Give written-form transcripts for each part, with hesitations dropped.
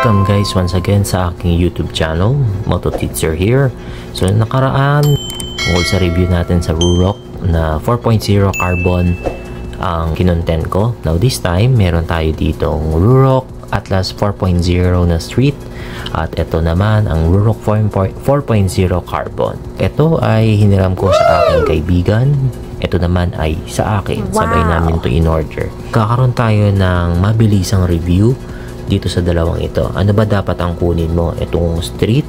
Welcome guys once again sa aking YouTube channel, Moto Teacher here. So nakaraan, tungkol sa review natin sa Ruroc na 4.0 carbon ang kinontent ko. Now this time, meron tayo ditong Ruroc Atlas 4.0 na street. At ito naman ang Ruroc 4.0 carbon. Ito ay hiniram ko sa aking kaibigan. Ito naman ay sa akin. Sabay namin to in order. Kakaroon tayo ng mabilisang review dito sa dalawang ito. Ano ba dapat ang kunin mo? Itong street,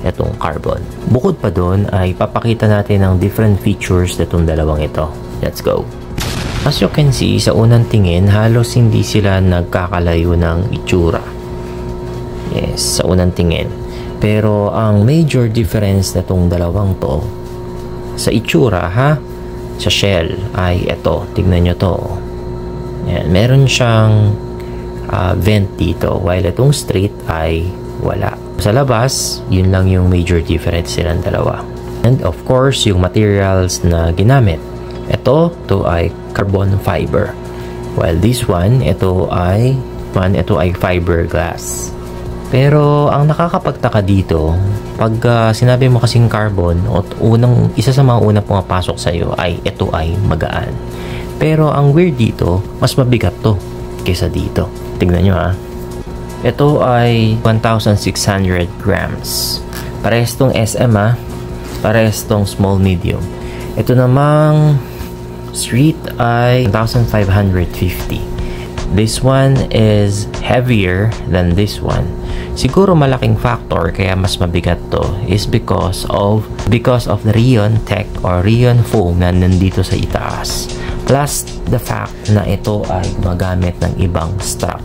itong carbon. Bukod pa doon ay papakita natin ang different features nitong dalawang ito. Let's go! As you can see, sa unang tingin, halos hindi sila nagkakalayo ng itsura. Yes, sa unang tingin. Pero ang major difference nitong dalawang to, sa itsura ha, sa shell ay ito. Tignan nyo to. Yan, meron siyang vent dito, while itong street ay wala. Sa labas, yun lang yung major difference silang dalawa. And of course, yung materials na ginamit. Ito ay carbon fiber. While this one, ito ay fiberglass. Pero ang nakakapagtaka dito, pag sinabi mo kasing carbon, isa sa mga unang pumapasok sa iyo ay ito ay magaan. Pero ang weird dito, mas mabigat to kaysa dito. Tignan nyo ha. Ito ay 1,600 grams. Parehas tong SM ha. Parehas tong small medium. Ito namang street ay 1,550. This one is heavier than this one. Siguro malaking factor kaya mas mabigat to is because of the Rayon Tech or Rayon foam na nandito sa itaas. Plus the fact na ito ay magamit ng ibang strap.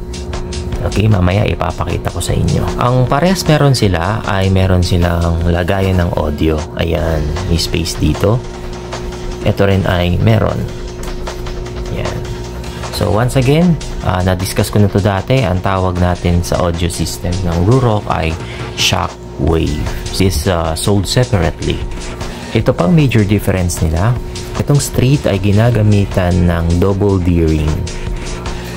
Okay, mamaya ipapakita ko sa inyo. Ang parehas meron silang lagayan ng audio. Ayan, may space dito. Ito rin ay meron. Ayan. So once again, na-discuss ko na ito dati. Ang tawag natin sa audio system ng Ruroc ay Shockwave. This is sold separately. Ito pang major difference nila. Itong street ay ginagamitan ng double D-ring,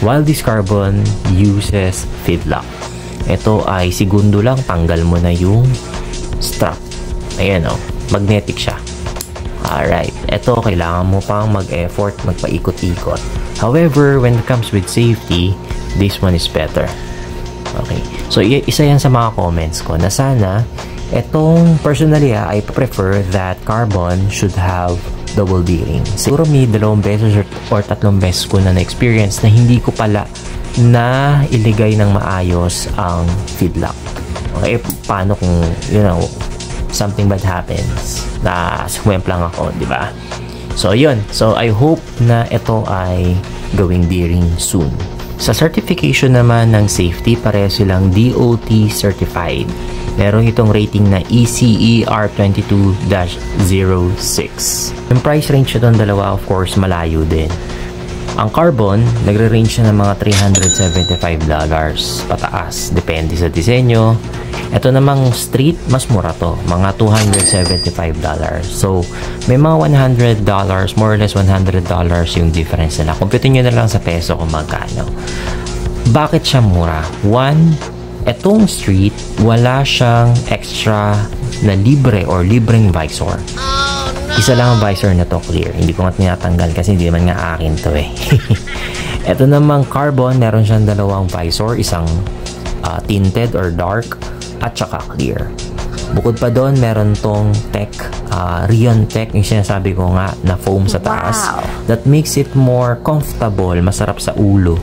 while this carbon uses feedlock. Ito ay segundo lang, tanggal mo na yung strap. Ayan o, magnetic siya. Alright, ito kailangan mo pang mag-effort, magpaikot-ikot. However, when it comes with safety, this one is better. Okay, so isa yan sa mga comments ko na sana etong personally I prefer that carbon should have double D-ring. Siguro may 2 beses or 3 beses ko na na-experience na hindi ko pala na iligay ng maayos ang feedlock. Okay, paano kung something bad happens, na sumemp lang ako, di ba? So yun, so I hope na ito ay gawing D-ring soon. Sa certification naman ng safety, pareho silang DOT certified. Meron itong rating na ECE R22-06. Yung price range nitong dalawa, of course, malayo din. Ang carbon, nagre-range na ng mga $375 pataas. Depende sa disenyo. Ito namang street, mas mura to. Mga $275. So, may mga $100, more or less $100 yung difference nila. Computin nyo na lang sa peso kung magkano. Bakit siya mura? One, etong street, wala siyang extra na libreng visor. Isa lang ang visor na to, clear. Hindi ko nga tinatanggal kasi hindi naman nga akin to eh. Ito namang carbon, meron siyang 2 visor. Isang tinted or dark at saka clear. Bukod pa doon, meron tong tech, Rayon Tech, yung sinasabi ko nga na foam sa taas. That makes it more comfortable, masarap sa ulo.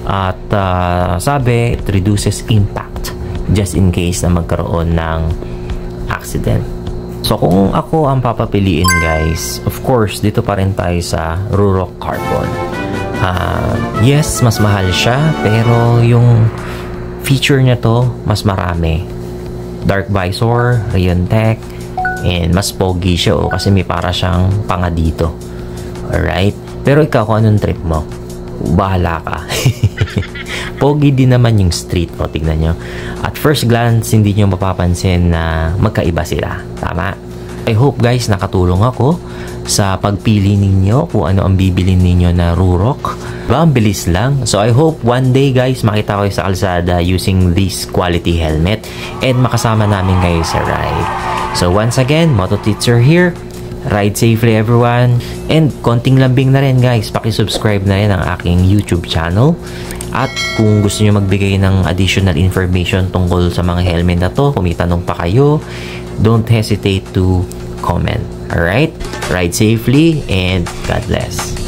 At sabi, it reduces impact just in case na magkaroon ng accident. So kung ako ang papapiliin guys, of course, dito pa rin tayo sa Ruroc Carbon. Yes, mas mahal siya, pero yung feature niya to, mas marami. Dark visor, Rayon Tech, and mas pogi siya kasi may para siyang panga dito. Alright? Pero ikaw, kung anong trip mo? Bahala ka. Pogi din naman yung street mo, tignan nyo. At first glance, hindi nyo mapapansin na magkaiba sila. Tama? I hope guys, nakatulong ako sa pagpili ninyo kung ano ang bibili ninyo na Ruroc Diba? Ang bilis lang. So I hope one day guys makita ko sa kalsada using this quality helmet and makasama namin kayo sa ride. So once again, Moto Teacher here. Ride safely everyone. And konting lambing na rin guys, paki-subscribe na rin ang aking YouTube channel. At kung gusto nyo magbigay ng additional information tungkol sa mga helmet na to, kung may tanong pa kayo, don't hesitate to comment. Alright? Ride safely and God bless.